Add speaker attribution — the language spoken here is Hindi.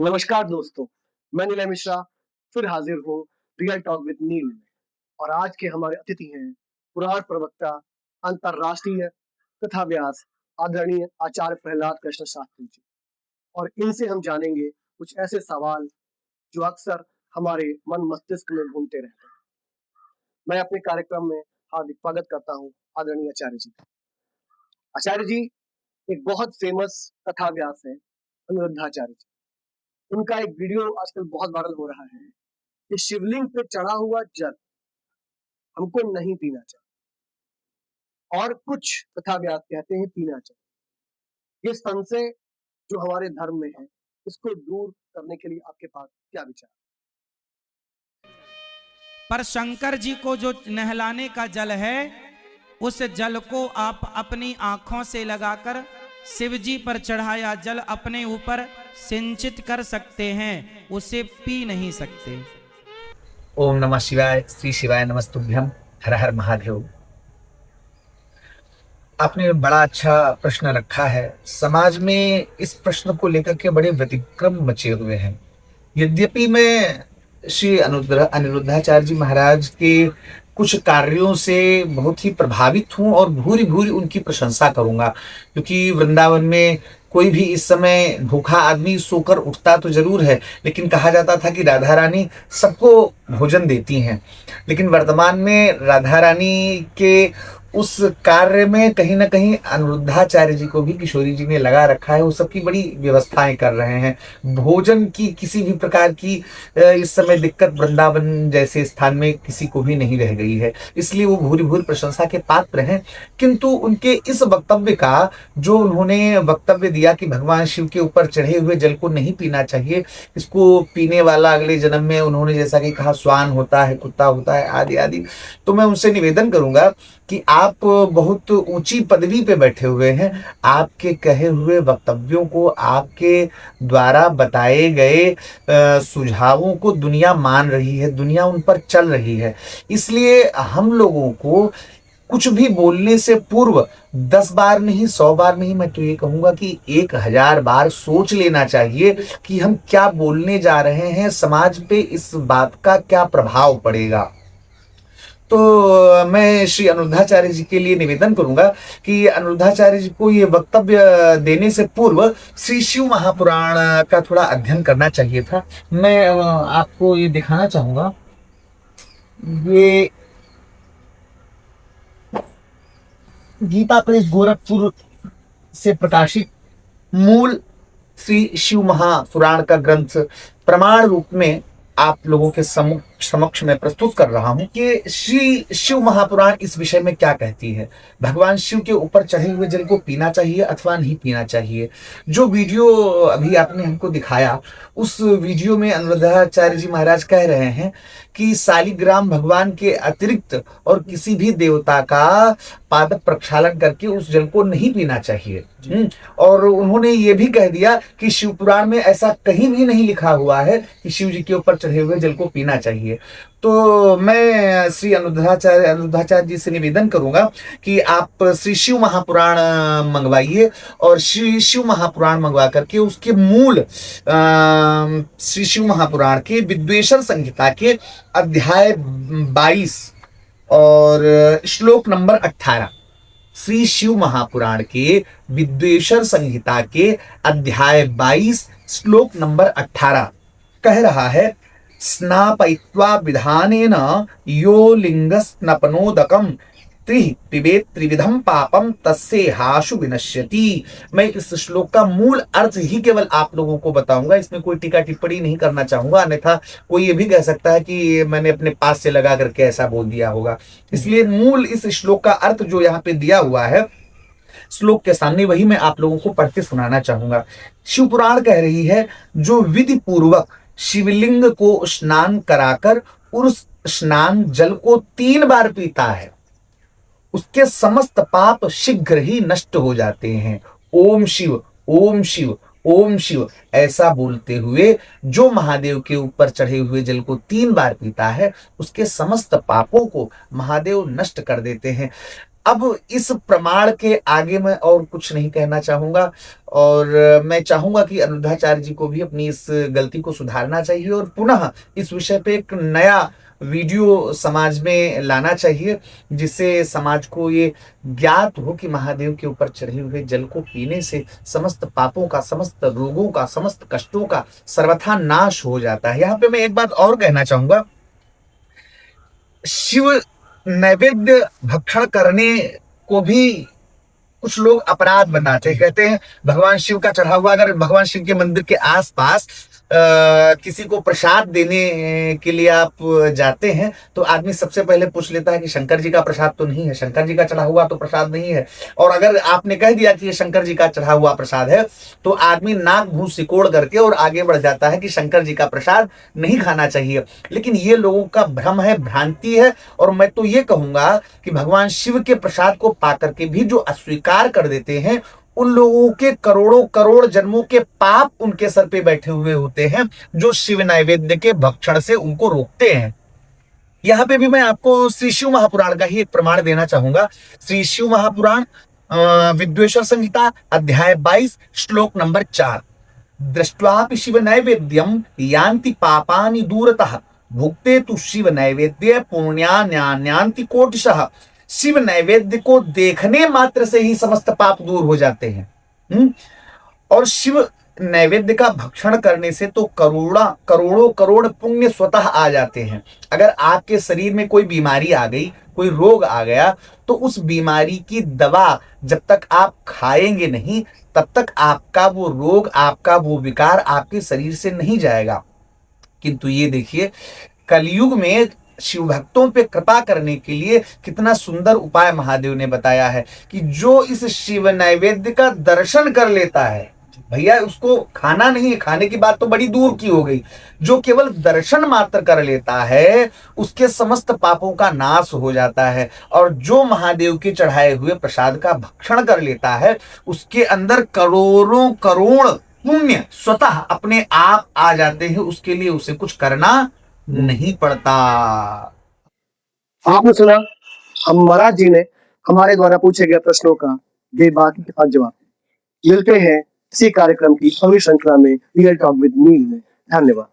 Speaker 1: नमस्कार दोस्तों, मैं नीलय मिश्रा फिर हाजिर हूँ रियल टॉक विद नील में। और आज के हमारे अतिथि हैं पुराण प्रवक्ता, अंतर्राष्ट्रीय कथा व्यास आदरणीय आचार्य प्रहलाद कृष्ण शास्त्री जी। और इनसे हम जानेंगे कुछ ऐसे सवाल जो अक्सर हमारे मन मस्तिष्क में घूमते रहते हैं। मैं अपने कार्यक्रम में हार्दिक स्वागत करता हूँ आदरणीय आचार्य जी का। आचार्य जी एक बहुत फेमस कथा व्यास है अनिरुद्धाचार्य जी। उनका एक वीडियो आजकल बहुत वायरल हो रहा है कि शिवलिंग पे चढ़ा हुआ जल हमको नहीं पीना चाहिए, और कुछ कथा व्यास कहते हैं पीना चाहिए। ये संशय जो हमारे धर्म में है, इसको दूर करने के लिए आपके पास क्या विचार?
Speaker 2: पर शंकर जी को जो नहलाने का जल है, उस जल को आप अपनी आंखों से लगाकर शिव जी पर चढ़ाया जल अपने ऊपर सिंचित कर सकते हैं, उसे पी नहीं सकते।
Speaker 3: ओम नमः शिवाय। श्री शिवाय नमस्तुभ्यम। हर हर महादेव। आपने बड़ा अच्छा प्रश्न रखा है। समाज में इस प्रश्न को लेकर के बड़े व्यतिक्रम मचे हुए हैं। यद्यपि मैं श्री अनिरुद्धाचार्य जी महाराज के कुछ कार्यों से बहुत ही प्रभावित हूँ और भूरी भूरी उनकी प्रशंसा करूंगा, क्योंकि वृंदावन में कोई भी इस समय भूखा आदमी सोकर उठता तो जरूर है, लेकिन कहा जाता था कि राधा रानी सबको भोजन देती हैं। लेकिन वर्तमान में राधा रानी के उस कार्य में कहीं ना कहीं अनिरुद्धाचार्य जी को भी किशोरी जी ने लगा रखा है। वो सबकी बड़ी व्यवस्थाएं कर रहे हैं। भोजन की किसी भी प्रकार की इस समय दिक्कत वृंदावन जैसे स्थान में किसी को भी नहीं रह गई है, इसलिए वो भूरी भूरी प्रशंसा के पात्र हैं। किंतु उनके इस वक्तव्य का जो उन्होंने वक्तव्य दिया कि भगवान शिव के ऊपर चढ़े हुए जल को नहीं पीना चाहिए, इसको पीने वाला अगले जन्म में उन्होंने जैसा कि कहा स्वान होता है, कुत्ता होता है, आदि आदि। तो मैं उनसे निवेदन करूंगा कि आप बहुत ऊंची पदवी पे बैठे हुए हैं। आपके कहे हुए वक्तव्यों को, आपके द्वारा बताए गए सुझावों को दुनिया मान रही है, दुनिया उन पर चल रही है। इसलिए हम लोगों को कुछ भी बोलने से पूर्व 10 बार नहीं, 100 बार नहीं, मैं तो ये कहूंगा कि 1000 बार सोच लेना चाहिए कि हम क्या बोलने जा रहे हैं, समाज पे इस बात का क्या प्रभाव पड़ेगा। तो मैं श्री अनिरुद्धाचार्य जी के लिए निवेदन करूंगा कि अनिरुद्धाचार्य जी को ये वक्तव्य देने से पूर्व श्री शिव महापुराण का थोड़ा अध्ययन करना चाहिए था। मैं आपको ये दिखाना चाहूंगा। ये गीता प्रेस गोरखपुर से प्रकाशित मूल श्री शिव महापुराण का ग्रंथ प्रमाण रूप में आप लोगों के समक्ष में प्रस्तुत कर रहा हूं कि श्री शिव महापुराण इस विषय में क्या कहती है। भगवान शिव के ऊपर चढ़े हुए जल को पीना चाहिए अथवा नहीं पीना चाहिए। जो वीडियो अभी आपने हमको दिखाया, उस वीडियो में अनिरुद्धाचार्य जी महाराज कह रहे हैं कि शालिग्राम भगवान के अतिरिक्त और किसी भी देवता का पाद प्रक्षालन करके उस जल को नहीं पीना चाहिए। और उन्होंने ये भी कह दिया कि शिव पुराण में ऐसा कहीं भी नहीं लिखा हुआ है कि शिव जी के ऊपर चढ़े हुए जल को पीना चाहिए। तो मैं श्री अनिरुद्धाचार्य जी से निवेदन करूंगा कि आप श्री शिव महापुराण मंगवाइए, और श्री शिव महापुराण मंगवा करके उसके मूल श्री शिव महापुराण के विद्वेषण संहिता के अध्याय 22 और श्लोक नंबर 18, श्री शिव महापुराण के विद्वेषण संहिता के अध्याय 22 श्लोक नंबर 18 कह रहा है, स्नापयित्वा विधानेन यो लिंगस्नपनोदकम पिबेत त्रिविधम पापम तस्से हाशु विनश्यति। मैं इस श्लोक का मूल अर्थ ही केवल आप लोगों को बताऊंगा, इसमें कोई टीका टिप्पणी नहीं करना चाहूंगा, अन्यथा कोई ये भी कह सकता है कि मैंने अपने पास से लगा करके ऐसा बोल दिया होगा। इसलिए मूल इस श्लोक का अर्थ जो यहाँ पे दिया हुआ है श्लोक के सामने, वही मैं आप लोगों को पढ़ के सुनाना चाहूंगा। शिव पुराण कह रही है, जो विधि पूर्वक शिवलिंग को स्नान कराकर उस स्नान जल को 3 बार पीता है, उसके समस्त पाप शीघ्र ही नष्ट हो जाते हैं। ओम शिव, ओम शिव, ओम शिव ऐसा बोलते हुए जो महादेव के ऊपर चढ़े हुए जल को 3 बार पीता है, उसके समस्त पापों को महादेव नष्ट कर देते हैं। अब इस प्रमाण के आगे मैं और कुछ नहीं कहना चाहूंगा, और मैं चाहूंगा कि अनिरुद्धाचार्य जी को भी अपनी इस गलती को सुधारना चाहिए और पुनः इस विषय पे एक नया वीडियो समाज में लाना चाहिए, जिससे समाज को ये ज्ञात हो कि महादेव के ऊपर चढ़े हुए जल को पीने से समस्त पापों का, समस्त रोगों का, समस्त कष्टों का सर्वथा नाश हो जाता है। यहाँ पे मैं एक बात और कहना चाहूंगा, शिव नैवेद्य भक्षण करने को भी कुछ लोग अपराध बताते हैं, कहते हैं भगवान शिव का चढ़ा हुआ, अगर भगवान शिव के मंदिर के आसपास किसी को प्रसाद देने के लिए आप जाते हैं तो आदमी सबसे पहले पूछ लेता है कि शंकर जी का प्रसाद तो नहीं है, शंकर जी का चढ़ा हुआ तो प्रसाद नहीं है। और अगर आपने कह दिया कि ये शंकर जी का चढ़ा हुआ प्रसाद है तो आदमी नाक मुंह सिकोड़ करके और आगे बढ़ जाता है कि शंकर जी का प्रसाद नहीं खाना चाहिए। लेकिन ये लोगों का भ्रम है, भ्रांति है। और मैं तो ये कहूंगा कि भगवान शिव के प्रसाद को पाकर के भी जो अस्वीकार कर देते हैं, उन लोगों के करोड़ों करोड़ जन्मों के पाप उनके सर पे बैठे हुए होते हैं, जो शिव नैवेद्य के भक्षण से उनको रोकते हैं। यहां पे भी मैं आपको श्री शिव महापुराण का ही एक प्रमाण देना चाहूंगा। श्री शिव महापुराण विद्वेश्वर संहिता अध्याय 22 श्लोक नंबर 4, दृष्ट्वापि शिव नैवेद्यम यान्ति पापानि दूरतः भुक्ते तु शिव नैवेद्य पुण्यान्यान्ति कोटिशः। शिव नैवेद्य को देखने मात्र से ही समस्त पाप दूर हो जाते हैं। और शिव नैवेद्य का भक्षण करने से तो करोड़ों करोड़ पुण्य स्वतः आ जाते हैं। अगर आपके शरीर में कोई बीमारी आ गई, कोई रोग आ गया, तो उस बीमारी की दवा जब तक आप खाएंगे नहीं, तब तक आपका वो रोग, आपका वो विकार आपके शरीर से नहीं जाएगा। किंतु ये देखिए, कलयुग में शिव भक्तों पे कृपा करने के लिए कितना सुंदर उपाय महादेव ने बताया है कि जो इस शिव नैवेद्य का दर्शन कर लेता है, भैया उसको खाना नहीं है, खाने की बात तो बड़ी दूर की हो गई, जो केवल दर्शन मात्र कर लेता है उसके समस्त पापों का नाश हो जाता है। और जो महादेव के चढ़ाए हुए प्रसाद का भक्षण कर लेता है, उसके अंदर करोड़ों करोड़ पुण्य स्वतः अपने आप आ जाते हैं। उसके लिए उसे कुछ करना नहीं पड़ता।
Speaker 1: आपने सुना हम महाराज जी ने हमारे द्वारा पूछे गए प्रश्नों का बेबाकी के साथ जवाब। मिलते हैं इसी कार्यक्रम की अगली श्रृंखला में रियल टॉक विद नील में। धन्यवाद।